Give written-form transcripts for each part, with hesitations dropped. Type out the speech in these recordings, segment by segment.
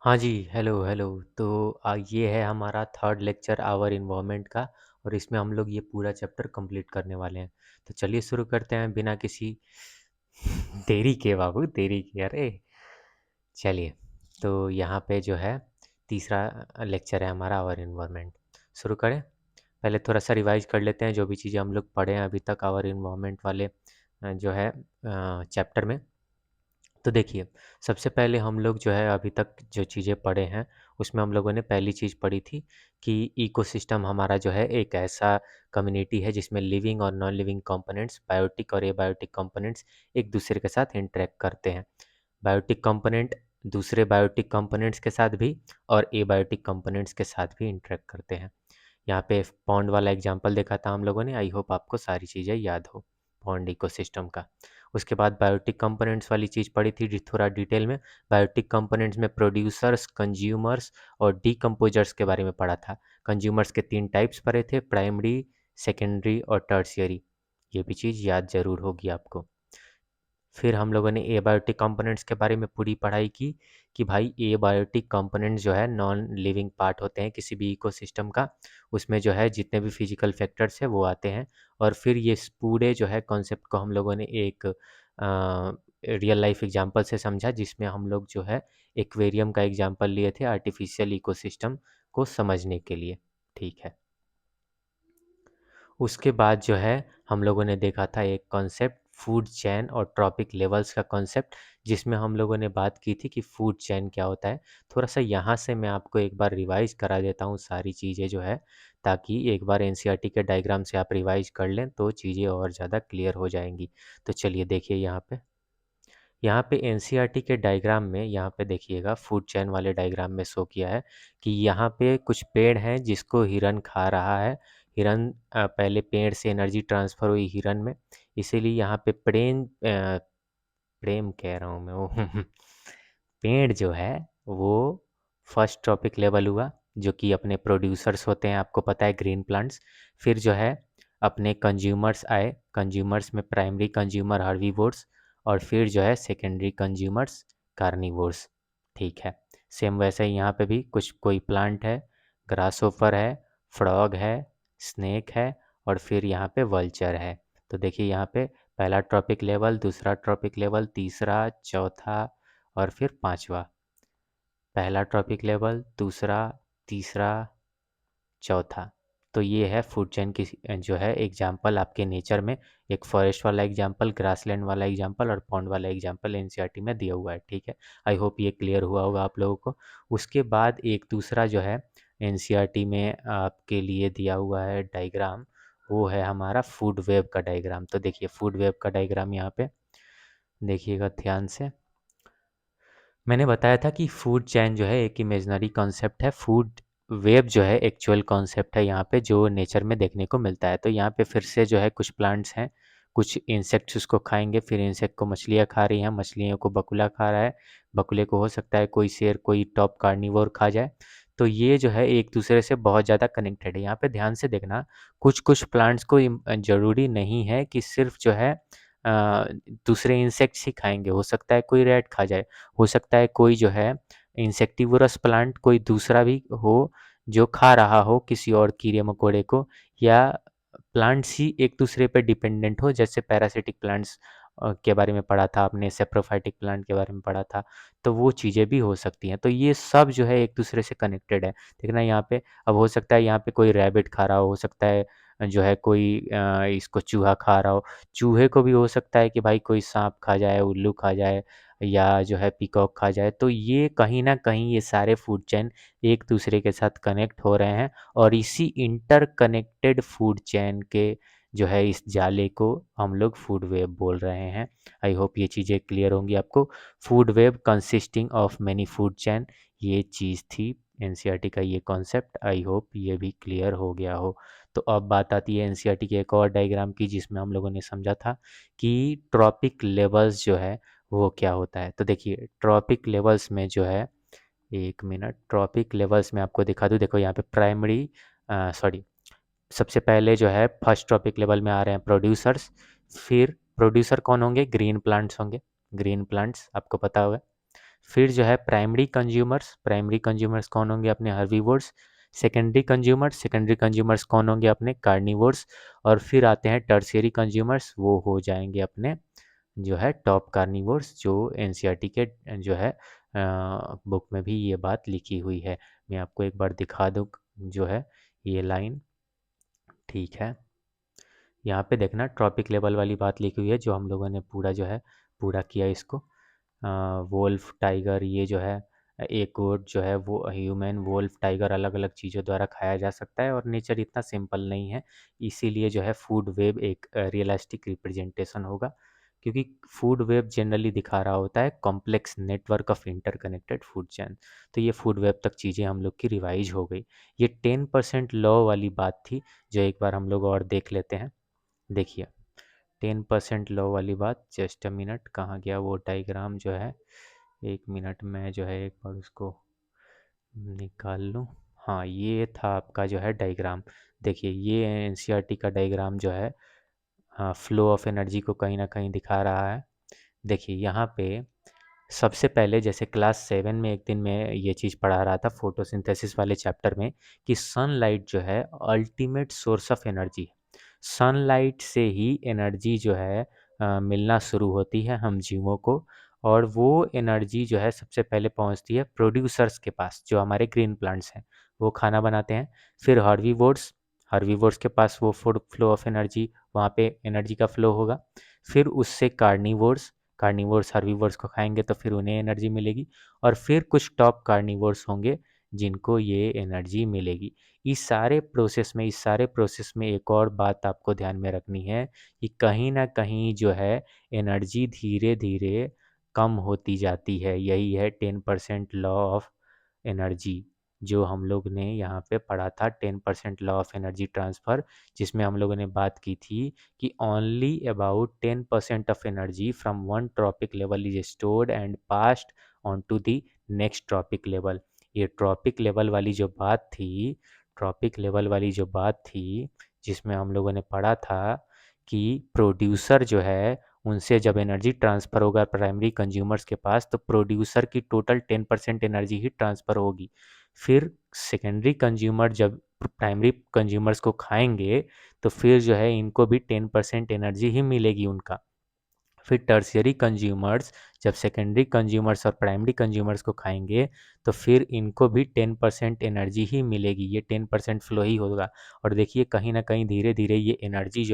हाँ जी, hello, hello. तो ये है हमारा थर्ड लेक्चर आवर एनवायरनमेंट का और इसमें हम लोग ये पूरा चैप्टर कंप्लीट करने वाले हैं। तो चलिए शुरू करते हैं बिना किसी देरी के बाबू, देरी के। अरे! चलिए, तो यहाँ पे जो है तीसरा लेक्चर है हमारा आवर एनवायरनमेंट। शुरू करें? पहले थोड़ा-सा रिवाइज़ कर लेते हैं जो भी चीज़ें हम लोग पढ़े हैं अभी तक आवर एनवायरनमेंट वाले जो है चैप्टर में। तो देखिए, सबसे पहले हम लोग जो है अभी तक जो चीज़ें पढ़े हैं, उसमें हम लोगों ने पहली चीज़ पढ़ी थी कि इकोसिस्टम हमारा जो है एक ऐसा कम्युनिटी है जिसमें लिविंग और नॉन लिविंग कंपोनेंट्स, बायोटिक और एबायोटिक कंपोनेंट्स एक दूसरे के साथ इंटरैक्ट करते हैं। बायोटिक कंपोनेंट दूसरे बायोटिक कंपोनेंट्स के साथ भी और एबायोटिक कंपोनेंट्स के साथ भी इंटरैक्ट करते हैं। यहाँ पे पॉन्ड वाला एग्जांपल देखा था हम लोगों ने। आई होप आपको सारी चीज़ें याद हो पॉन्ड इकोसिस्टम का। उसके बाद बायोटिक कंपोनेंट्स वाली चीज़ पढ़ी थी थोड़ा डिटेल में। बायोटिक कंपोनेंट्स में प्रोड्यूसर्स, कंज्यूमर्स और डीकम्पोजर्स के बारे में पढ़ा था। कंज्यूमर्स के 3 टाइप्स पढ़े थे, प्राइमरी, सेकेंडरी और टर्शियरी। ये भी चीज़ याद ज़रूर होगी आपको। फिर हम लोगों ने एबायोटिक कंपोनेंट्स के बारे में पूरी पढ़ाई की कि भाई एबायोटिक कंपोनेंट्स जो है नॉन लिविंग पार्ट होते हैं किसी भी इकोसिस्टम का। उसमें जो है जितने भी फिजिकल फैक्टर्स हैं वो आते हैं। और फिर ये पूरे जो है कॉन्सेप्ट को हम लोगों ने एक रियल लाइफ एग्जांपल से समझा, जिसमें हम लोग जो है एक्वेरियम का एग्जांपल लिए थे आर्टिफिशियल इकोसिस्टम को समझने के लिए। ठीक है। उसके बाद जो है हम लोगों ने देखा था एक कॉन्सेप्ट फूड चेन और ट्रॉपिक लेवल्स का कॉन्सेप्ट, जिसमें हम लोगों ने बात की थी कि फूड चेन क्या होता है। थोड़ा सा यहाँ से मैं आपको एक बार रिवाइज करा देता हूँ सारी चीज़ें जो है, ताकि एक बार एनसीईआरटी के डायग्राम से आप रिवाइज कर लें तो चीज़ें और ज़्यादा क्लियर हो जाएंगी। तो चलिए देखिए यहाँ पे एनसीईआरटी के डायग्राम में यहाँ पे देखिएगा फूड चेन वाले डायग्राम में शो किया है कि यहाँ पे कुछ पेड़ हैं जिसको हिरन खा रहा है। हिरन पहले पेड़ से एनर्जी ट्रांसफ़र हुई हिरन में, इसीलिए यहाँ पे प्रेम कह रहा हूँ मैं वो पेड़ जो है वो फर्स्ट ट्रॉपिक लेवल हुआ, जो कि अपने प्रोड्यूसर्स होते हैं, आपको पता है, ग्रीन प्लांट्स। फिर जो है अपने कंज्यूमर्स आए, कंज्यूमर्स में प्राइमरी कंज्यूमर हर्बीवोर्स और फिर जो है सेकेंडरी कंज्यूमर्स कार्निवोर्स। ठीक है। सेम वैसे ही यहाँ पे भी कुछ कोई प्लांट है, ग्रासहोफर है, फ्रॉग है, स्नेक है और फिर यहाँ पे वल्चर है। तो देखिए यहाँ पे पहला ट्रॉपिक लेवल, दूसरा ट्रॉपिक लेवल, तीसरा, चौथा और फिर पांचवा। पहला ट्रॉपिक लेवल, दूसरा, तीसरा, चौथा। तो ये है फूड चेन की जो है एग्जाम्पल आपके नेचर में। एक फॉरेस्ट वाला एग्जाम्पल, ग्रासलैंड वाला एग्जाम्पल और पॉन्ड वाला एग्जाम्पल एनसीईआरटी में दिया हुआ है। ठीक है। आई होप ये क्लियर हुआ होगा आप लोगों को। उसके बाद एक दूसरा जो है एनसीईआरटी में आपके लिए दिया हुआ है डायग्राम, वो है हमारा फूड वेब का डायग्राम। तो देखिए फूड वेब का डायग्राम यहाँ पे देखिएगा ध्यान से। मैंने बताया था कि फूड चेन जो है एक इमेजिनरी कॉन्सेप्ट है, फूड वेब जो है एक्चुअल कॉन्सेप्ट है यहाँ पे, जो नेचर में देखने को मिलता है। तो यहाँ पे फिर से जो है कुछ प्लांट्स हैं, कुछ इंसेक्ट्स उसको खाएंगे, फिर इंसेक्ट को मछलियाँ खा रही हैं, मछलियों को बकुला खा रहा है, बकुले को हो सकता है कोई शेर, कोई टॉप कार्निवोर खा जाए। तो ये जो है एक दूसरे से बहुत ज़्यादा कनेक्टेड है। यहाँ पे ध्यान से देखना, कुछ कुछ प्लांट्स को ज़रूरी नहीं है कि सिर्फ जो है दूसरे इंसेक्ट्स ही खाएंगे, हो सकता है कोई रैट खा जाए, हो सकता है कोई जो है इंसेक्टिवरस प्लांट कोई दूसरा भी हो जो खा रहा हो किसी और कीड़े मकोड़े को, या प्लांट्स ही एक दूसरे पर डिपेंडेंट हो, जैसे पैरासिटिक प्लांट्स के बारे में पढ़ा था आपने, सेप्रोफाइटिक प्लांट के बारे में पढ़ा था। तो वो चीज़ें भी हो सकती हैं। तो ये सब जो है एक दूसरे से कनेक्टेड है। देखना यहाँ पे, अब हो सकता है यहाँ पे कोई रैबिट खा रहा हो सकता है जो है कोई इसको चूहा खा रहा हो, चूहे को भी हो सकता है कि भाई कोई सांप खा जाए, उल्लू खा जाए या जो है पीकॉक खा जाए। तो ये कहीं ना कहीं ये सारे फूड चेन एक दूसरे के साथ कनेक्ट हो रहे हैं और इसी इंटरकनेक्टेड फूड चेन के जो है इस जाले को हम लोग फूड वेब बोल रहे हैं। आई होप ये चीज़ें क्लियर होंगी आपको। Food web consisting of many food chain, ये चीज़ थी एनसीईआरटी का ये कॉन्सेप्ट। आई होप ये भी क्लियर हो गया हो। तो अब बात आती है एनसीईआरटी के एक और डायग्राम की, जिसमें हम लोगों ने समझा था कि ट्रॉपिक लेवल्स जो है वो क्या होता है। तो देखिए ट्रॉपिक लेवल्स में जो है, एक मिनट, ट्रॉपिक लेवल्स में आपको दिखा दूँ। देखो यहाँ पे प्राइमरी सॉरी, सबसे पहले जो है फर्स्ट ट्रॉपिक लेवल में आ रहे हैं प्रोड्यूसर्स। फिर प्रोड्यूसर कौन होंगे? ग्रीन प्लांट्स होंगे, ग्रीन प्लांट्स आपको पता होगा। फिर जो है प्राइमरी कंज्यूमर्स कौन होंगे? अपने हर्बीवोर्स। सेकेंडरी कंज्यूमर्स कौन होंगे? अपने कार्निवोर्स। और फिर आते हैं टर्शियरी कंज्यूमर्स, वो हो जाएंगे अपने जो है टॉप कार्निवोर्स, जो एनसीईआरटी के जो है बुक में भी ये बात लिखी हुई है। मैं आपको एक बार दिखा दूँ जो है ये लाइन, ठीक है। यहाँ पे देखना ट्रॉपिक लेवल वाली बात लिखी हुई है, जो हम लोगों ने पूरा जो है पूरा किया इसको। वोल्फ टाइगर ये जो है एक और जो है वो ह्यूमन वोल्फ टाइगर अलग अलग चीज़ों द्वारा खाया जा सकता है, और नेचर इतना सिंपल नहीं है, इसीलिए जो है फूड वेब एक रियलिस्टिक रिप्रेजेंटेशन होगा, क्योंकि फूड वेब जनरली दिखा रहा होता है complex network of interconnected food chain. तो ये फूड वेब तक चीज़ें हम लोग की रिवाइज हो गई। ये 10% लॉ वाली बात थी, जो एक बार हम लोग और देख लेते हैं। देखिए 10% लॉ वाली बात, जस्ट अ मिनट, कहाँ गया वो डायग्राम जो है, एक मिनट में जो है एक बार उसको निकाल लूँ। हाँ ये था आपका जो है डायग्राम। देखिए ये एनसीईआरटी का डायग्राम जो है फ्लो ऑफ एनर्जी को कहीं ना कहीं दिखा रहा है। देखिए यहाँ पे सबसे पहले जैसे क्लास 7 में एक दिन मैं ये चीज़ पढ़ा रहा था फोटोसिंथेसिस वाले चैप्टर में, कि सनलाइट जो है अल्टीमेट सोर्स ऑफ एनर्जी है। सनलाइट से ही एनर्जी जो है मिलना शुरू होती है हम जीवों को, और वो एनर्जी जो है सबसे पहले पहुंचती है प्रोड्यूसर्स के पास, जो हमारे ग्रीन प्लांट्स हैं, वो खाना बनाते हैं। फिर हर्बीवोर्स के पास वो फूड फ्लो ऑफ एनर्जी, वहाँ पे एनर्जी का फ्लो होगा। फिर उससे कार्निवोर्स हर्बीवोर्स को खाएंगे तो फिर उन्हें एनर्जी मिलेगी, और फिर कुछ टॉप कार्निवोर्स होंगे जिनको ये एनर्जी मिलेगी। इस सारे प्रोसेस में एक और बात आपको ध्यान में रखनी है, कि कहीं ना कहीं जो है एनर्जी धीरे धीरे कम होती जाती है। यही है 10% लॉ ऑफ एनर्जी, जो हम लोग ने यहाँ पे पढ़ा था, 10% लॉ ऑफ एनर्जी ट्रांसफ़र, जिसमें हम लोगों ने बात की थी कि only about 10% of energy from one trophic level is stored and passed on to the next trophic level. ये ट्रॉपिक लेवल वाली जो बात थी, जिसमें हम लोगों ने पढ़ा था कि प्रोड्यूसर जो है उनसे जब एनर्जी ट्रांसफ़र होगा प्राइमरी कंज्यूमर्स के पास, तो प्रोड्यूसर की टोटल 10% एनर्जी ही ट्रांसफ़र होगी। फिर सेकेंडरी कंज्यूमर जब प्राइमरी कंज्यूमर्स को खाएंगे, तो फिर जो है इनको भी 10% एनर्जी ही मिलेगी उनका। फिर टर्शियरी कंज्यूमर्स जब सेकेंडरी कंज्यूमर्स और प्राइमरी कंज्यूमर्स को खाएंगे, तो फिर इनको भी 10% एनर्जी ही मिलेगी, ये 10% फ्लो ही होगा। और देखिए कहीं ना कहीं धीरे धीरे ये एनर्जी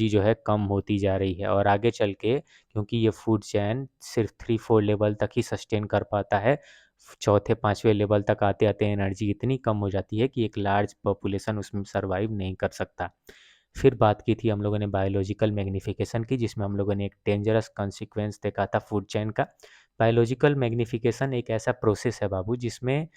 जो है कम होती जा रही है, और आगे चल के क्योंकि ये फूड चैन सिर्फ 3-4 लेवल तक ही सस्टेन कर पाता है, चौथे पाँचवें लेवल तक आते आते एनर्जी इतनी कम हो जाती है कि एक लार्ज पॉपुलेशन उसमें सर्वाइव नहीं कर सकता। फिर बात की थी हम लोगों ने बायोलॉजिकल मैग्नीफिकेशन की, जिसमें हम लोगों ने एक डेंजरस कॉन्सिक्वेंस देखा था फूड चैन का। बायोलॉजिकल मैग्नीफिकेशन एक ऐसा प्रोसेस है बाबू, जिसमें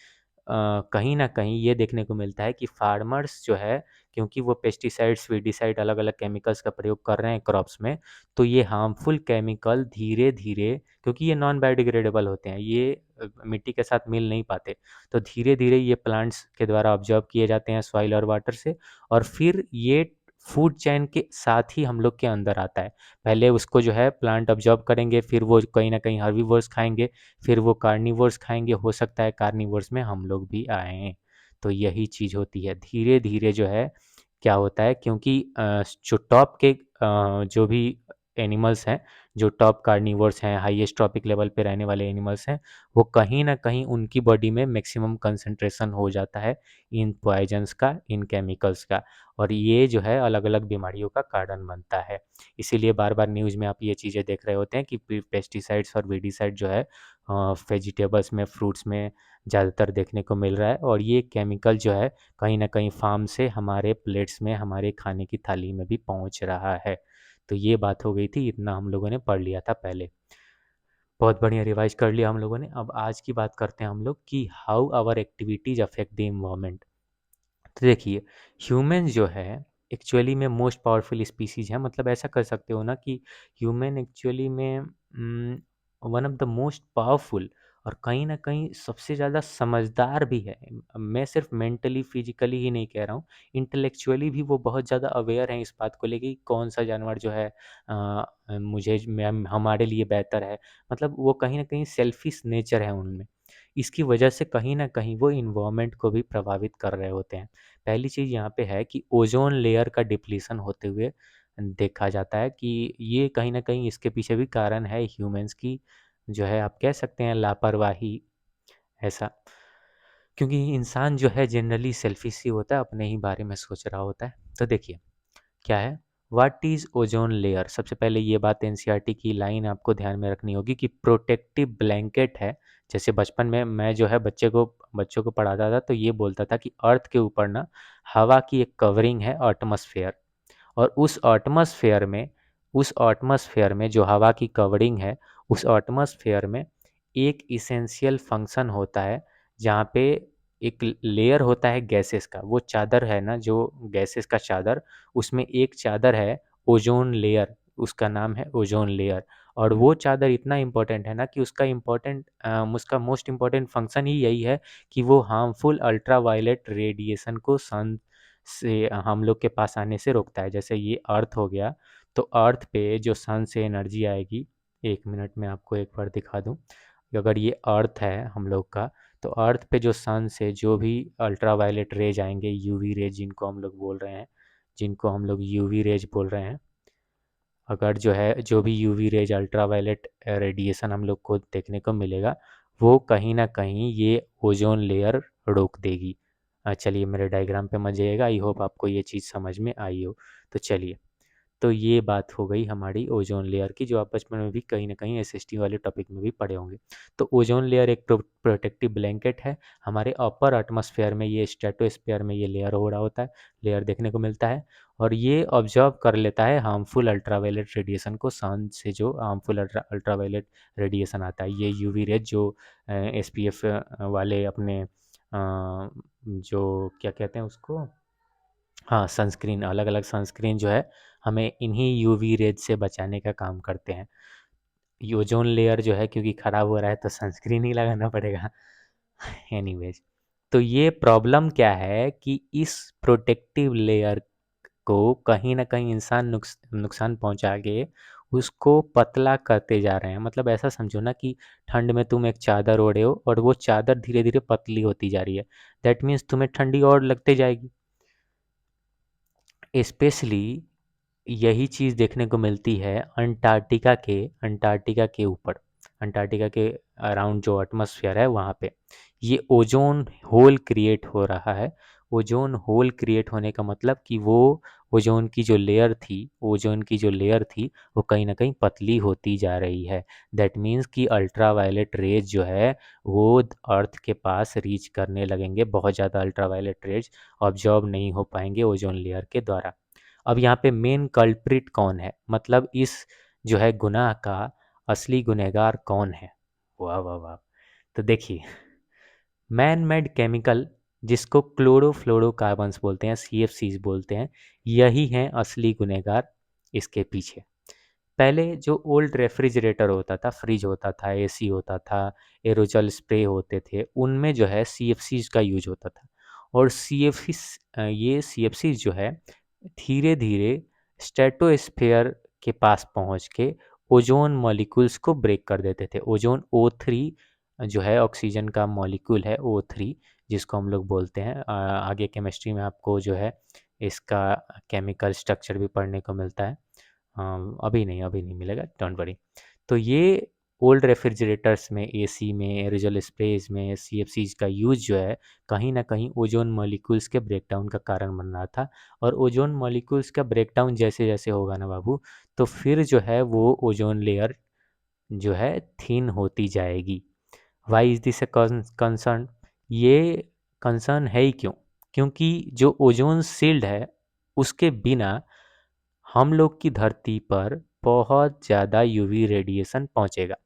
कहीं न कहीं ये देखने को मिलता है कि फार्मर्स जो है, क्योंकि वो पेस्टिसाइड्स, वीडिसाइड अलग-अलग केमिकल्स का प्रयोग कर रहे हैं क्रॉप्स में, तो ये हार्मफुल केमिकल धीरे-धीरे, क्योंकि ये नॉन बायोडिग्रेडेबल होते हैं, ये मिट्टी के साथ मिल नहीं पाते, तो धीरे-धीरे ये प्लांट्स के द्वारा ऑब्जर्व किए जाते हैं सॉइल और वाटर से, और फिर ये फूड चैन के साथ ही हम लोग के अंदर आता है। पहले उसको जो है प्लांट ऑब्जर्व करेंगे, फिर वो कहीं न कहीं हर्बीवोर्स खाएँगे, फिर वो कार्निवोर्स खाएंगे, हो सकता है कार्निवोर्स में हम लोग भी आएँ। तो यही चीज़ होती है, धीरे धीरे जो है क्या होता है, क्योंकि जो टॉप के जो भी एनिमल्स हैं, जो टॉप कार्निवोर्स हैं, हाईएस्ट ट्रॉपिक लेवल पे रहने वाले एनिमल्स हैं, वो कहीं ना कहीं उनकी बॉडी में मैक्सिमम कंसंट्रेशन हो जाता है इन पॉइजन्स का, इन केमिकल्स का, और ये जो है अलग अलग बीमारियों का कारण बनता है। इसीलिए बार बार न्यूज़ में आप ये चीज़ें देख रहे होते हैं कि पेस्टिसाइड्स और वीडिसाइड जो है वेजिटेबल्स में, फ्रूट्स में ज़्यादातर देखने को मिल रहा है, और ये केमिकल जो है कहीं ना कहीं फार्म से हमारे प्लेट्स में, हमारे खाने की थाली में भी पहुंच रहा है। तो ये बात हो गई थी, इतना हम लोगों ने पढ़ लिया था पहले, बहुत बढ़िया रिवाइज कर लिया हम लोगों ने। अब आज की बात करते हैं हम लोग कि how our activities affect the environment. तो देखिए ह्यूमन जो है एक्चुअली में मोस्ट पावरफुल स्पीसीज है, मतलब ऐसा कर सकते हो ना कि ह्यूमन एक्चुअली में one of the most powerful और कहीं न कहीं सबसे ज़्यादा समझदार भी है। मैं सिर्फ़ मेंटली, फिज़िकली ही नहीं कह रहा हूँ, इंटेलेक्चुअली भी वो बहुत ज़्यादा अवेयर हैं इस बात को लेके कि कौन-सा जानवर जो है मुझे मैं हमारे लिए बेहतर है। मतलब वो कहीं न कहीं सेल्फ़िश नेचर है उनमें। इसकी वजह से कहीं न कहीं वो एनवायरनमेंट को भी प्रभावित कर रहे होते हैं। पहली चीज़ यहाँ पे है कि ओज़ोन लेयर का डिप्लीशन होते हुए देखा जाता है कि ये कहीं न कहीं इसके पीछे भी कारण है ह्यूमन्स की जो है आप कह सकते हैं लापरवाही ऐसा। क्योंकि इंसान जो है जनरली सेल्फ़िश ही होता है, अपने ही बारे में सोच रहा होता है। तो देखिए, क्या है व्हाट इज़ ओज़ोन लेयर? सबसे पहले ये बात एनसीईआरटी की लाइन आपको ध्यान में रखनी होगी कि प्रोटेक्टिव ब्लैंकेट है। जैसे बचपन में मैं जो है बच्चों को पढ़ाता था तो ये बोलता था कि अर्थ के ऊपर ना हवा की एक कवरिंग है एटमॉस्फेयर। और उस एटमॉस्फेयर में जो हवा की कवरिंग है, उस एटमॉस्फेयर में एक इसेंशियल फंक्शन होता है, जहाँ पे एक लेयर होता है गैसेस का। वो चादर है ना जो गैसेस का चादर, उसमें एक चादर है ओज़ोन लेयर, उसका नाम है ओज़ोन लेयर। और वो चादर इतना इम्पोर्टेंट है ना कि उसका मोस्ट इम्पोर्टेंट फंक्शन ही यही है कि वो हार्मफुल अल्ट्रावायलेट रेडिएशन को सन से हम लोग के पास आने से रोकता है। जैसे ये अर्थ हो गया, तो अर्थ पे जो सन से एनर्जी आएगी, 1 मिनट में आपको एक बार दिखा दूँ। अगर ये अर्थ है हम लोग का, तो अर्थ पे जो सन से जो भी अल्ट्रावायलेट रेज आएँगे, यूवी रेज जिनको हम लोग यूवी रेज बोल रहे हैं। अगर जो भी यूवी रेज अल्ट्रावायलेट रेडिएशन हम लोग को देखने को मिलेगा, वो कहीं न कहीं ये ओज़ोन लेयर रोक देगी। चलिए मेरे डायग्राम पे मत जाइएगा, आई होप आपको ये चीज़ समझ में आई हो। तो चलिए, तो ये बात हो गई हमारी ओज़ोन लेयर की, जो आप बचपन में भी कहीं न कहीं एसएसटी वाले टॉपिक में भी पढ़े होंगे। तो ओज़ोन लेयर एक प्रोटेक्टिव ब्लैंकेट है। हमारे अपर एटमॉस्फेयर में ये स्ट्रेटोस्फेयर में ये लेयर देखने को मिलता है और ये ऑब्ज़र्व कर लेता है हार्मफुल अल्ट्रावायलेट रेडिएशन को, सन से जो हार्मफुल अल्ट्रावायलेट रेडिएशन आता है। ये यूवी रेज़ जो एसपीएफ वाले अपने जो क्या कहते हैं उसको, हाँ, सनस्क्रीन, अलग-अलग सनस्क्रीन जो है, हमें इन्हीं यूवी रेज़ से बचाने का काम करते हैं। ये ओज़ोन लेयर जो है क्योंकि ख़राब हो रहा है तो सनस्क्रीन ही लगाना पड़ेगा। एनीवेज़, तो ये प्रॉब्लम क्या है कि इस प्रोटेक्टिव लेयर को कहीं न कहीं इंसान नुकसान पहुँचा के उसको पतला करते जा रहे हैं। मतलब ऐसा समझो ना कि ठंड में तुम एक चादर ओढ़े हो और वो चादर धीरे-धीरे पतली होती जा रही है। दैट मीन्स तुम्हें ठंडी और लगते जाएगी। स्पेशली यही चीज़ देखने को मिलती है अंटार्कटिका के ऊपर, अंटार्कटिका के अराउंड जो एटमॉस्फेयर है वहाँ पे। ये ओज़ोन होल क्रिएट हो रहा है। ओज़ोन होल क्रिएट होने का मतलब कि वो ओज़ोन की जो लेयर थी वो कहीं न कहीं पतली होती जा रही है। दैट मीन्स कि अल्ट्रावायलेट रेज़ जो है वो अर्थ के पास रीच करने लगेंगे। बहुत ज़्यादा अल्ट्रावायलेट रेज़ ऑब्ज़र्व नहीं हो पाएँगे ओज़ोन लेयर के द्वारा। अब यहाँ पे मेन कल्प्रिट कौन है? मतलब इस जो है गुनाह का असली गुनहगार कौन है? वाह, वाह, वाह! तो देखिए, मैन मेड केमिकल जिसको क्लोरोफ्लोरोकार्बन्स बोलते हैं, सीएफसीज़ बोलते हैं, यही हैं असली गुनहगार इसके पीछे। पहले जो ओल्ड रेफ्रिजरेटर होता था, फ्रिज होता था, एसी होता था, एरोजल स्प्रे होते थे, उनमें जो है सीएफसीज़ का यूज़ होता था। और ये सीएफसीज़ जो है धीरे-धीरे स्ट्रेटोस्फेयर के पास पहुँच के ओज़ोन मॉलिक्यूल्स को ब्रेक कर देते थे। ओज़ोन O3 जो है ऑक्सीजन का मॉलिक्यूल है O3 जिसको हम लोग बोलते हैं। आगे केमिस्ट्री में आपको जो है इसका केमिकल स्ट्रक्चर भी पढ़ने को मिलता है। अभी नहीं मिलेगा, डोंट वरी। तो ये ओल्ड रेफ्रिजरेटर्स में, एसी में, एरोजल स्प्रेज में सीएफसीज़ का यूज़ जो है कहीं न कहीं ओज़ोन मॉलिक्यूल्स के ब्रेकडाउन का कारण बन रहा था। और ओज़ोन मॉलिक्यूल्स का ब्रेकडाउन जैसे-जैसे होगा ना बाबू, तो फिर जो है वो ओज़ोन लेयर जो है थिन होती जाएगी। Why is this a concern? ये कंसर्न है ही क्यों? क्योंकि जो ओज़ोन शील्ड है, उसके बिना हम लोग की धरती पर बहुत ज़्यादा यूवी रेडिएशन पहुँचेगा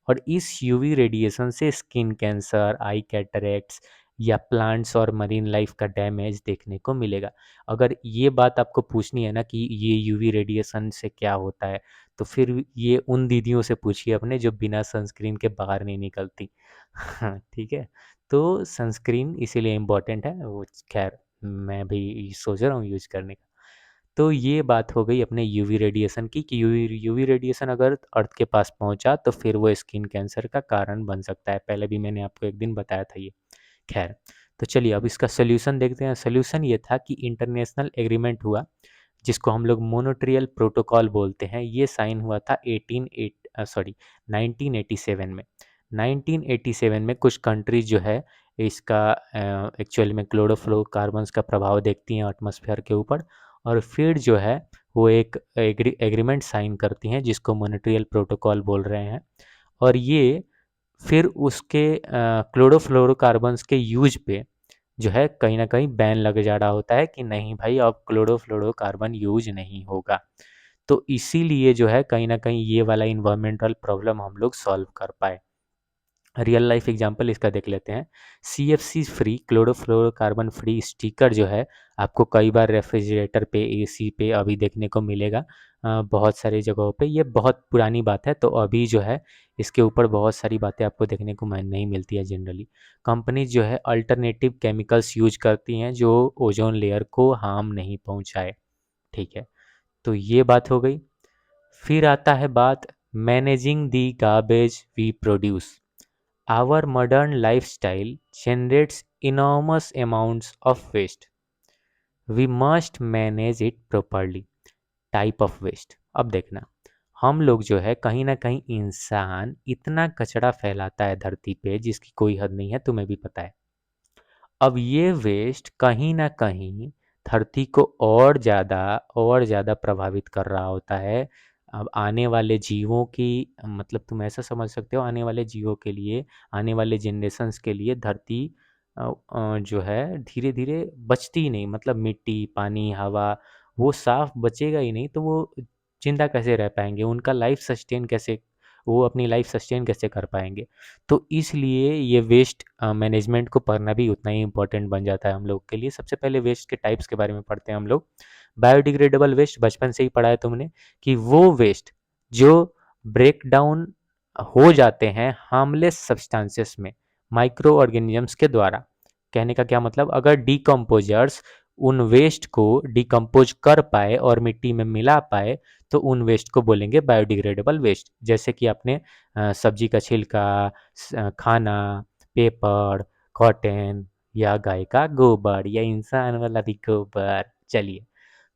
और इस यूवी रेडिएशन से स्किन कैंसर, आई कैटरेक्ट्स या प्लांट्स और मरीन लाइफ का डैमेज देखने को मिलेगा। अगर ये बात आपको पूछनी है ना कि ये यूवी रेडिएशन से क्या होता है, तो फिर ये उन दीदियों से पूछिए अपने जो बिना सनस्क्रीन के बाहर नहीं निकलती। हाँ, ठीक है। तो सनस्क्रीन इसीलिए इम्पोर्टेंट है, वो खैर मैं भी सोच रहा हूँ यूज करने का। तो ये बात हो गई अपने यूवी रेडिएशन की कि यूवी रेडिएशन अगर अर्थ के पास पहुंचा तो फिर वो स्किन कैंसर का कारण बन सकता है। पहले भी मैंने आपको एक दिन बताया था ये। खैर, तो चलिए अब इसका सोल्यूशन देखते हैं। सोल्यूशन ये था कि इंटरनेशनल एग्रीमेंट हुआ, जिसको हम लोग मोनोट्रियल प्रोटोकॉल बोलते हैं। ये साइन हुआ था 1987 में। 1987 में कुछ कंट्रीज जो है इसका एक्चुअल में क्लोरोफ्लोरोकार्बन्स का प्रभाव देखती हैं एटमॉस्फेयर के ऊपर, और फिर जो है वो एक एग्रीमेंट साइन करती हैं जिसको मॉन्ट्रियल प्रोटोकॉल बोल रहे हैं। और ये फिर उसके क्लोरोफ्लोरोकार्बन्स के यूज पे जो है कहीं ना कहीं बैन लग जा रहा होता है कि नहीं भाई अब क्लोरोफ्लोरोकार्बन यूज नहीं होगा। तो इसीलिए जो है कहीं ना कहीं ये वाला इन्वायरमेंटल प्रॉब्लम हम लोग सॉल्व कर पाए। रियल लाइफ एग्जांपल इसका देख लेते हैं। CFC free chlorofluorocarbon free sticker जो है आपको कई बार रेफ्रिजरेटर पे, एसी पे अभी देखने को मिलेगा। बहुत सारी जगहों पे। ये बहुत पुरानी बात है, तो अभी जो है इसके ऊपर बहुत सारी बातें आपको देखने को नहीं मिलती है जनरली। कंपनीज जो है अल्टरनेटिव केमिकल्स यूज करती हैं जो ओजोन लेयर को हार्म नहीं पहुंचाए। ठीक है, तो ये बात हो गई। फिर आता है बात managing the garbage we produce. Our modern lifestyle generates enormous amounts of waste. We must manage it properly. Type of waste. अब देखना, हम लोग जो है कहीं ना कहीं इंसान इतना कचरा फैलाता है धरती पे जिसकी कोई हद नहीं है, तुम्हें भी पता है। अब ये वेस्ट कहीं ना कहीं धरती को और ज़्यादा प्रभावित कर रहा होता है। अब आने वाले जीवों की, मतलब तुम ऐसा समझ सकते हो, आने वाले जीवों के लिए, आने वाले जनरेशन्स के लिए धरती जो है धीरे धीरे बचती ही नहीं। मतलब मिट्टी, पानी, हवा, वो साफ बचेगा ही नहीं तो वो जिंदा कैसे रह पाएंगे, उनका लाइफ सस्टेन कैसे, वो अपनी लाइफ सस्टेन कैसे कर पाएंगे। तो इसलिए ये वेस्ट मैनेजमेंट को पढ़ना भी उतना ही इम्पोर्टेंट बन जाता है हम लोग के लिए। सबसे पहले वेस्ट के टाइप्स के बारे में पढ़ते हैं हम लोग। बायोडिग्रेडेबल वेस्ट बचपन से ही पढ़ा है तुमने कि वो वेस्ट जो ब्रेक डाउन हो जाते हैं हार्मलेस सब्सटेंसेस में माइक्रो ऑर्गेनिजम्स के द्वारा। कहने का क्या मतलब, अगर डिकम्पोजर्स उन वेस्ट को डिकम्पोज कर पाए और मिट्टी में मिला पाए तो उन वेस्ट को बोलेंगे बायोडिग्रेडेबल वेस्ट। जैसे कि आपने सब्जी का छिलका, खाना, पेपर, कॉटन, या गाय का गोबर, या इंसान वाला भी गोबर। चलिए,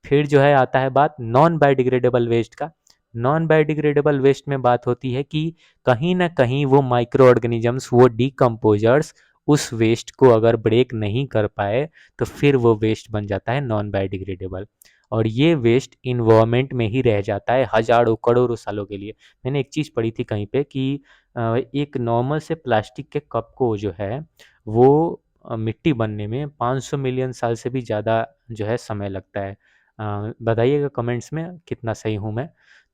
फिर जो है आता है बात नॉन बायोडिग्रेडेबल वेस्ट का। नॉन बायोडिग्रेडेबल वेस्ट में बात होती है कि कहीं ना कहीं वो माइक्रो ऑर्गेनिजम्स, वो डिकम्पोजर्स उस वेस्ट को अगर ब्रेक नहीं कर पाए तो फिर वो वेस्ट बन जाता है नॉन बायोडिग्रेडेबल। और ये वेस्ट इन्वायरमेंट में ही रह जाता है हजारों करोड़ों सालों के लिए। मैंने एक चीज़ पढ़ी थी कहीं पे कि एक नॉर्मल से प्लास्टिक के कप को जो है वो मिट्टी बनने में 500 मिलियन साल से भी ज़्यादा जो है समय लगता है। बताइएगा कमेंट्स में कितना सही हूँ मैं।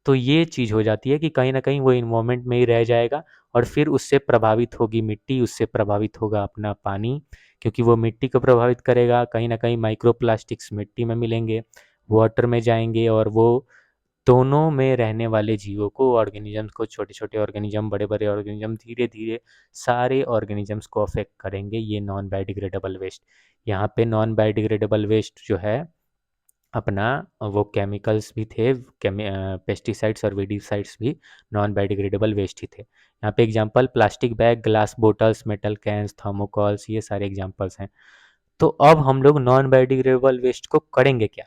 तो ये चीज़ हो जाती है कि कहीं ना कहीं वो इन्वायरमेंट में ही रह जाएगा और फिर उससे प्रभावित होगी मिट्टी, उससे प्रभावित होगा अपना पानी, क्योंकि वो मिट्टी को प्रभावित करेगा। कहीं ना कहीं माइक्रो प्लास्टिक्स मिट्टी में मिलेंगे, वाटर में जाएंगे, और वो दोनों में रहने वाले जीवों को, ऑर्गेनिजम्स को, छोटे छोटे ऑर्गेनिज्म, बड़े बड़े ऑर्गेनिज्म, धीरे धीरे सारे ऑर्गेनिजम्स को अफेक्ट करेंगे। ये नॉन बायोडिग्रेडेबल वेस्ट। यहाँ पे नॉन बायोडिग्रेडेबल वेस्ट जो है अपना, वो केमिकल्स भी थे, पेस्टिसाइड्स और वीडिसाइड्स भी नॉन बायोडिग्रेडेबल वेस्ट ही थे। यहाँ पे example plastic bag, glass bottles, metal cans, thermocols, ये सारे एग्जांपल्स हैं। तो अब हम लोग नॉन बायोडिग्रेडेबल वेस्ट को करेंगे क्या?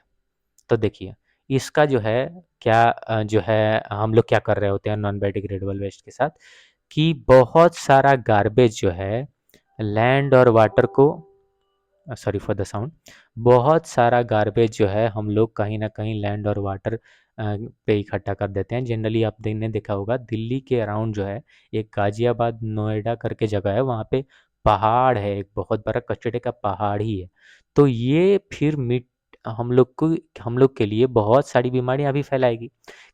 तो देखिए, इसका जो है क्या जो है हम लोग क्या कर रहे होते हैं नॉन बायोडिग्रेडेबल वेस्ट के साथ, कि बहुत सारा गार्बेज जो है लैंड और वाटर को, सॉरी फॉर द साउंड, बहुत सारा गार्बेज जो है हम लोग कहीं ना कहीं लैंड और वाटर पे इकट्ठा कर देते हैं। जनरली आप ने देखा होगा दिल्ली के अराउंड जो है एक गाजियाबाद, नोएडा करके जगह है, वहाँ पे पहाड़ है, एक बहुत बड़ा कचड़े का पहाड़ ही है। तो ये फिर मिट हम लोग के लिए बहुत सारी बीमारियां भी फैलाएगी।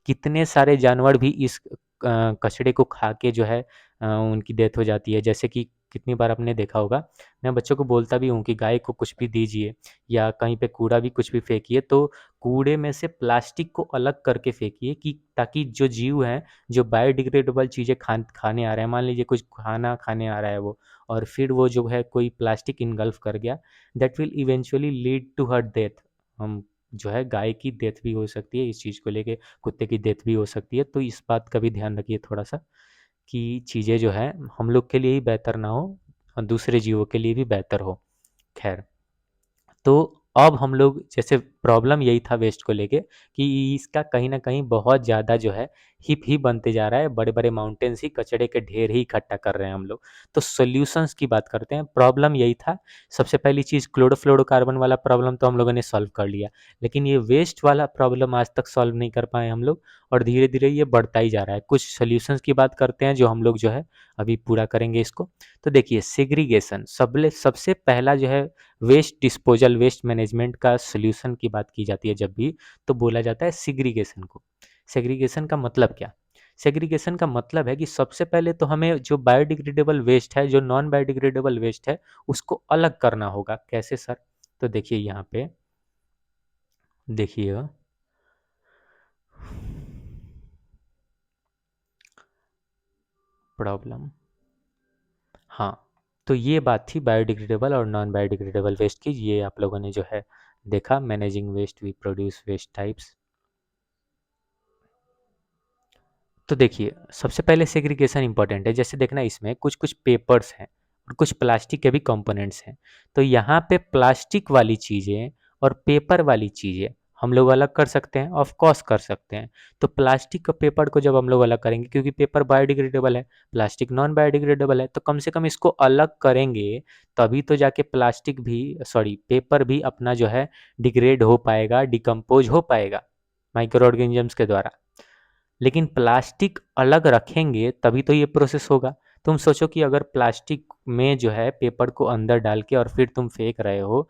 कितने सारे जानवर भी इस कचड़े को खा के जो है उनकी डेथ हो जाती है। जैसे कि कितनी बार आपने देखा होगा, मैं बच्चों को बोलता भी हूँ कि गाय को कुछ भी दीजिए या कहीं पे कूड़ा भी कुछ भी फेंकिए तो कूड़े में से प्लास्टिक को अलग करके फेंकिए, कि ताकि जो जीव हैं, जो बायोडिग्रेडेबल चीज़ें खाने आ रहे हैं, मान लीजिए कुछ खाना खाने आ रहा है वो, और फिर वो जो है कोई प्लास्टिक इनगल्फ कर गया, that will eventually lead to her death. हम जो है गाय की डेथ भी हो सकती है इस चीज़ को लेके, कुत्ते की डेथ भी हो सकती है, तो इस बात का भी ध्यान रखिए थोड़ा सा, कि चीज़ें जो है हम लोग के लिए ही बेहतर ना हो और दूसरे जीवों के लिए भी बेहतर हो। खैर, तो अब हम लोग जैसे प्रॉब्लम यही था वेस्ट को लेके, कि इसका कहीं न कहीं बहुत ज़्यादा जो है हिप ही बनते जा रहा है, बड़े-बड़े माउंटेन्स ही कचड़े के ढेर ही इकट्ठा कर रहे हैं हम लोग। तो सॉल्यूशंस की बात करते हैं, प्रॉब्लम यही था। सबसे पहली चीज़ क्लोरोफ्लोरोकार्बन वाला प्रॉब्लम तो हम लोगों ने सॉल्व कर लिया, लेकिन ये वेस्ट वाला प्रॉब्लम आज तक सॉल्व नहीं कर पाए हम लोग, और धीरे-धीरे ये बढ़ता ही जा रहा है। कुछ सॉल्यूशंस की बात करते हैं जो हम लोग जो है अभी पूरा करेंगे इसको। तो देखिए, सेग्रीगेशन सबसे पहला जो है वेस्ट डिस्पोजल, वेस्ट मैनेजमेंट का सॉल्यूशन की बात की जाती है जब भी, तो बोला जाता है सेग्रीगेशन को। सेग्रीगेशन का मतलब क्या? सेग्रीगेशन का मतलब है कि सबसे पहले तो हमें जो बायोडिग्रेडेबल वेस्ट है, जो नॉन बायोडिग्रेडेबल वेस्ट है, उसको अलग करना होगा। कैसे सर? तो देखिए यहाँ पे, देखिएगा, प्रॉब्लम, हाँ, तो ये बात थी बायोडिग्रेडेबल और नॉन बायोडिग्रेडेबल वेस्ट की। ये आप लोगों ने जो है देखा, managing waste we produce waste types. तो देखिए, सबसे पहले सेग्रीगेशन इंपॉर्टेंट है। जैसे देखना, इसमें कुछ कुछ पेपर्स हैं और कुछ प्लास्टिक के भी कंपोनेंट्स हैं। तो यहाँ पे प्लास्टिक वाली चीज़ें और पेपर वाली चीज़ें हम लोग अलग कर सकते हैं, ऑफ कोर्स कर सकते हैं। तो प्लास्टिक और पेपर को जब हम लोग अलग करेंगे, क्योंकि पेपर बायोडिग्रेडेबल है, प्लास्टिक नॉन बायोडिग्रेडेबल है, तो कम से कम इसको अलग करेंगे, तभी तो जाके प्लास्टिक भी, सॉरी, पेपर भी अपना जो है डिग्रेड हो पाएगा, डिकम्पोज हो पाएगा माइक्रो ऑर्गेनिजम्स के द्वारा। लेकिन प्लास्टिक अलग रखेंगे तभी तो ये प्रोसेस होगा। तुम सोचो कि अगर प्लास्टिक में जो है पेपर को अंदर डाल के और फिर तुम फेंक रहे हो,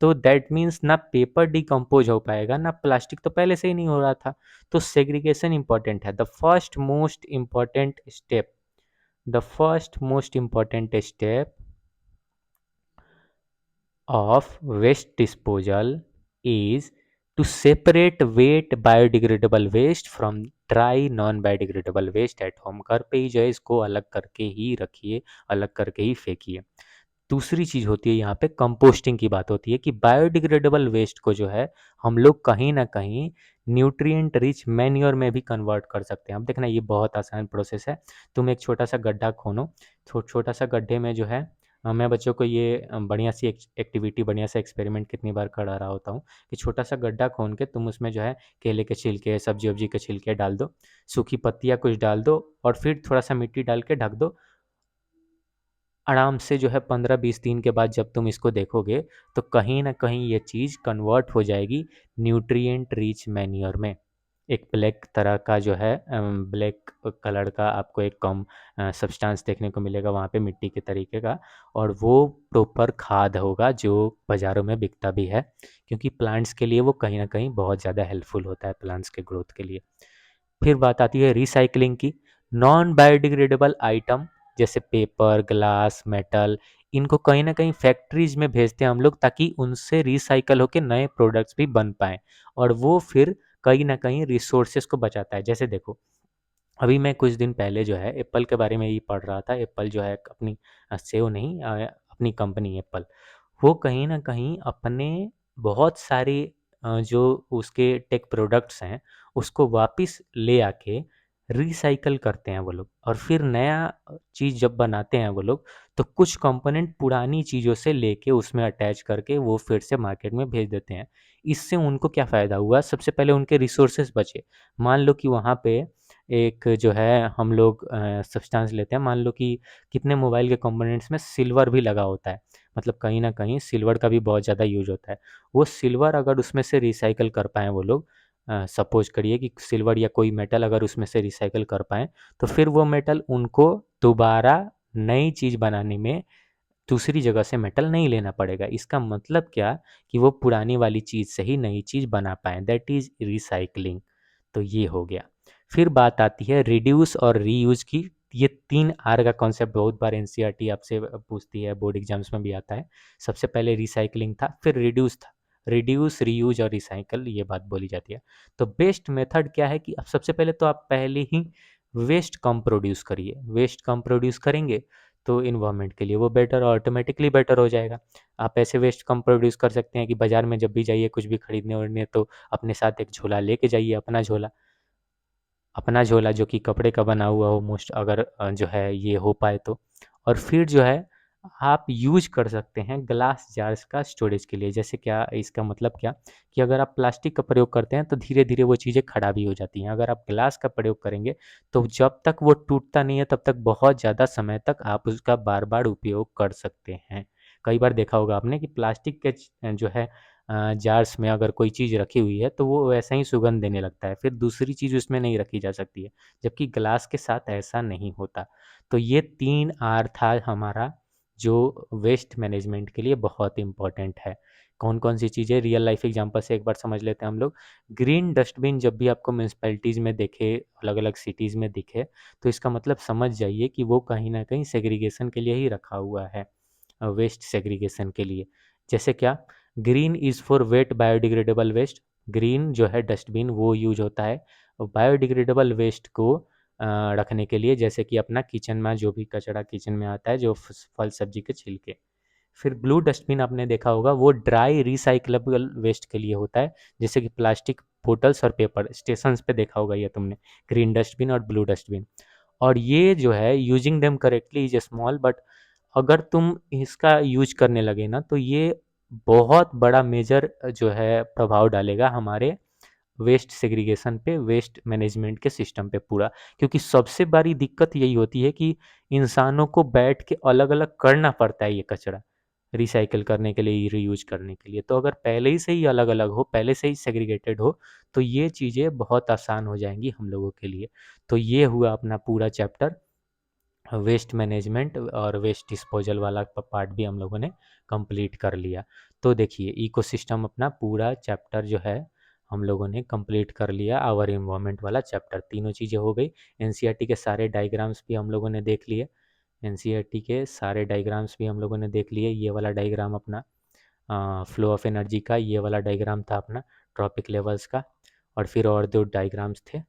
तो दैट मीन्स ना पेपर डिकम्पोज हो पाएगा, ना प्लास्टिक तो पहले से ही नहीं हो रहा था। तो सेग्रीगेशन इंपॉर्टेंट है। The first most important step of waste disposal is to separate wet biodegradable waste from dry non biodegradable waste at home. घर पे ही जो है इसको अलग करके ही रखिए, अलग करके ही फेंकिए। दूसरी चीज़ होती है, यहाँ पे कंपोस्टिंग की बात होती है, कि बायोडिग्रेडेबल वेस्ट को जो है हम लोग कहीं ना कहीं न्यूट्रिएंट रिच मैन्योर में भी कन्वर्ट कर सकते हैं। अब देखना, ये बहुत आसान प्रोसेस है। तुम एक छोटा सा गड्ढा खोनो, छोटा सा गड्ढे में जो है, मैं बच्चों को ये बढ़िया सी एक्टिविटी, बढ़िया सा एक्सपेरिमेंट कितनी बार करा रहा होता हूँ, कि छोटा सा गड्ढा खोन के तुम उसमें जो है केले के छिलके, सब्जी वब्जी के छिलके डाल दो, सूखी पत्तियाँ कुछ डाल दो, और फिर थोड़ा सा मिट्टी डाल के ढक दो। आराम से जो है 15-20 दिन के बाद जब तुम इसको देखोगे, तो कहीं ना कहीं ये चीज़ कन्वर्ट हो जाएगी न्यूट्रिएंट रिच मैन्योर में। एक ब्लैक तरह का जो है, ब्लैक कलर का आपको एक कम सब्सटेंस देखने को मिलेगा वहाँ पे, मिट्टी के तरीके का, और वो प्रॉपर खाद होगा जो बाज़ारों में बिकता भी है, क्योंकि प्लांट्स के लिए वो कहीं ना कहीं बहुत ज़्यादा हेल्पफुल होता है, प्लांट्स के ग्रोथ के लिए। फिर बात आती है रिसाइकलिंग की। नॉन बायोडिग्रेडेबल आइटम जैसे पेपर, ग्लास, मेटल, इनको कहीं ना कहीं फैक्ट्रीज में भेजते हैं हम लोग, ताकि उनसे रिसाइकल होकर नए प्रोडक्ट्स भी बन पाएँ, और वो फिर कहीं ना कहीं रिसोर्सेज को बचाता है। जैसे देखो, अभी मैं कुछ दिन पहले जो है एप्पल के बारे में ही पढ़ रहा था। एप्पल जो है अपनी सेव नहीं, अपनी कंपनी एप्पल, वो कहीं न कहीं अपने बहुत सारे जो उसके टेक प्रोडक्ट्स हैं, उसको वापस ले आके रिसाइकल करते हैं वो लोग, और फिर नया चीज़ जब बनाते हैं वो लोग, तो कुछ कंपोनेंट पुरानी चीज़ों से लेके उसमें अटैच करके वो फिर से मार्केट में भेज देते हैं। इससे उनको क्या फ़ायदा हुआ? सबसे पहले उनके रिसोर्सेज बचे। मान लो कि वहाँ पे एक जो है हम लोग सब्सटेंस लेते हैं, मान लो कि कितने मोबाइल के कंपोनेंट्स में सिल्वर भी लगा होता है, मतलब कहीं न कहीं सिल्वर का भी बहुत ज़्यादा यूज़ होता है। वो सिल्वर अगर उसमें से रिसाइकिल कर पाएँ वो लोग, सपोज़ करिए कि सिल्वर या कोई मेटल अगर उसमें से रिसाइकिल कर पाएँ, तो फिर वो मेटल उनको दोबारा नई चीज़ बनाने में दूसरी जगह से मेटल नहीं लेना पड़ेगा। इसका मतलब क्या, कि वो पुरानी वाली चीज़ से ही नई चीज़ बना पाएँ, दैट इज़ रिसाइक्लिंग। तो ये हो गया। फिर बात आती है रिड्यूस और रीयूज़ की। ये 3 आर का कॉन्सेप्ट बहुत बार एनसीईआरटी आपसे पूछती है, बोर्ड एग्जाम्स में भी आता है। सबसे पहले रिसाइक्लिंग था, फिर रिड्यूस था। रिड्यूस, रीयूज़ और रिसाइकल, ये बात बोली जाती है। तो बेस्ट मेथड क्या है कि अब सबसे पहले तो आप पहले ही वेस्ट कम प्रोड्यूस करिए। वेस्ट कम प्रोड्यूस करेंगे तो इन्वायरमेंट के लिए वो बेटर, ऑटोमेटिकली बेटर हो जाएगा। आप ऐसे वेस्ट कम प्रोड्यूस कर सकते हैं कि बाज़ार में जब भी जाइए कुछ भी खरीदने वरीदने, तो अपने साथ एक झोला लेके जाइए, अपना झोला जो कि कपड़े का बना हुआ हो मोस्ट, अगर जो है ये हो पाए तो। और फिर जो है आप यूज कर सकते हैं ग्लास जार्स का स्टोरेज के लिए। जैसे क्या, इसका मतलब क्या कि अगर आप प्लास्टिक का प्रयोग करते हैं तो धीरे धीरे वो चीज़ें खराब ही हो जाती हैं। अगर आप ग्लास का प्रयोग करेंगे तो जब तक वो टूटता नहीं है तब तक बहुत ज़्यादा समय तक आप उसका बार बार उपयोग कर सकते हैं। कई बार देखा होगा आपने कि प्लास्टिक के जो है जार्स में अगर कोई चीज़ रखी हुई है तो वो वैसा ही सुगंध देने लगता है, फिर दूसरी चीज़ उसमें नहीं रखी जा सकती है, जबकि ग्लास के साथ ऐसा नहीं होता। तो ये 3 आर था हमारा, जो वेस्ट मैनेजमेंट के लिए बहुत इम्पोर्टेंट है। कौन कौन सी चीज़ें, रियल लाइफ एग्जांपल से एक बार समझ लेते हैं हम लोग। ग्रीन डस्टबिन जब भी आपको म्यूनसिपैलिटीज़ में दिखे, अलग अलग सिटीज़ में दिखे, तो इसका मतलब समझ जाइए कि वो कहीं ना कहीं सेग्रीगेशन के लिए ही रखा हुआ है, वेस्ट सेग्रीगेशन के लिए। जैसे क्या, green is for wet biodegradable waste. Green जो है डस्टबिन वो यूज होता है बायोडिग्रेडेबल वेस्ट को रखने के लिए, जैसे कि अपना किचन में जो भी कचरा किचन में आता है, जो फल सब्जी के छिलके। फिर ब्लू डस्टबिन आपने देखा होगा, वो ड्राई रिसाइक्लेबल वेस्ट के लिए होता है, जैसे कि प्लास्टिक बोटल्स और पेपर। स्टेशंस पे देखा होगा ये तुमने, ग्रीन डस्टबिन और ब्लू डस्टबिन। और ये जो है using them correctly is small, but अगर तुम इसका यूज करने लगे ना तो ये बहुत बड़ा मेजर जो है प्रभाव डालेगा हमारे वेस्ट सेग्रीगेशन पे, वेस्ट मैनेजमेंट के सिस्टम पे पूरा। क्योंकि सबसे बड़ी दिक्कत यही होती है कि इंसानों को बैठ के अलग अलग करना पड़ता है ये कचरा, रिसाइकिल करने के लिए, रीयूज करने के लिए। तो अगर पहले ही से ही अलग अलग हो, पहले से ही सेग्रीगेटेड हो, तो ये चीज़ें बहुत आसान हो जाएंगी हम लोगों के लिए। तो ये हुआ अपना पूरा चैप्टर, वेस्ट मैनेजमेंट और वेस्ट डिस्पोजल वाला पार्ट भी हम लोगों ने कंप्लीट कर लिया। तो देखिए इकोसिस्टम अपना पूरा चैप्टर जो है हम लोगों ने कंप्लीट कर लिया। आवर इन्वायरमेंट वाला चैप्टर, तीनों चीज़ें हो गई। एनसीईआरटी के सारे डायग्राम्स भी हम लोगों ने देख लिए। एनसीईआरटी के सारे डायग्राम्स भी हम लोगों ने देख लिए। ये वाला डायग्राम अपना फ्लो ऑफ एनर्जी का, ये वाला डायग्राम था अपना ट्रॉपिक लेवल्स का, और फिर और दो डायग्राम्स थे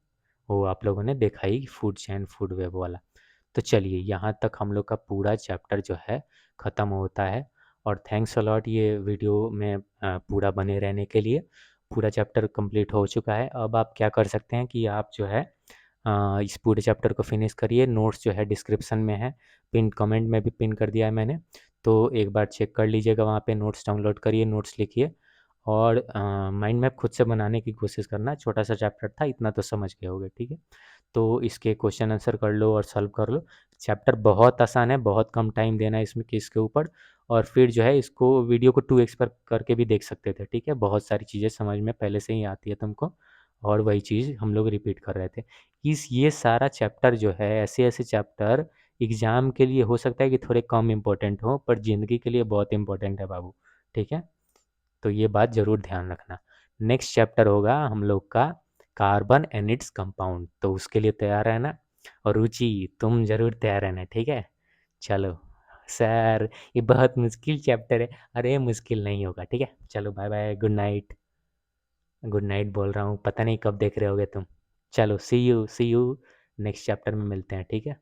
वो आप लोगों ने देखा ही, फूड चैन, फूड वेब वाला। तो चलिए यहाँ तक हम लोग का पूरा चैप्टर जो है ख़त्म होता है। और थैंक्स अलॉट ये वीडियो में पूरा बने रहने के लिए। पूरा चैप्टर कंप्लीट हो चुका है। अब आप क्या कर सकते हैं कि आप जो है इस पूरे चैप्टर को फिनिश करिए। नोट्स जो है डिस्क्रिप्शन में है, पिन कमेंट में भी पिन कर दिया है मैंने, तो एक बार चेक कर लीजिएगा, वहाँ पे नोट्स डाउनलोड करिए, नोट्स लिखिए। और माइंड मैप खुद से बनाने की कोशिश करना। छोटा सा चैप्टर था, इतना तो समझ गए होगे, ठीक है। तो इसके क्वेश्चन आंसर कर लो और सॉल्व कर लो। चैप्टर बहुत आसान है, बहुत कम टाइम देना है इसमें कि इसके ऊपर। और फिर जो है इसको वीडियो को 2x पर करके भी देख सकते थे, ठीक है। बहुत सारी चीज़ें समझ में पहले से ही आती है तुमको, और वही चीज़ हम लोग रिपीट कर रहे थे। ये सारा चैप्टर जो है, ऐसे ऐसे चैप्टर एग्ज़ाम के लिए हो सकता है कि थोड़े कम इम्पोर्टेंट हो, पर ज़िंदगी के लिए बहुत इम्पोर्टेंट है बाबू, ठीक है। तो ये बात ज़रूर ध्यान रखना। नेक्स्ट चैप्टर होगा हम लोग का कार्बन एंड इट्स कंपाउंड, तो उसके लिए तैयार रहना। और रुचि, तुम ज़रूर तैयार रहना, ठीक है। चलो सर, ये बहुत मुश्किल चैप्टर है। अरे मुश्किल नहीं होगा, ठीक है। चलो bye bye, good night. Good night बोल रहा हूँ, पता नहीं कब देख रहे होगे तुम। चलो सी यू नेक्स्ट चैप्टर में मिलते हैं, ठीक है।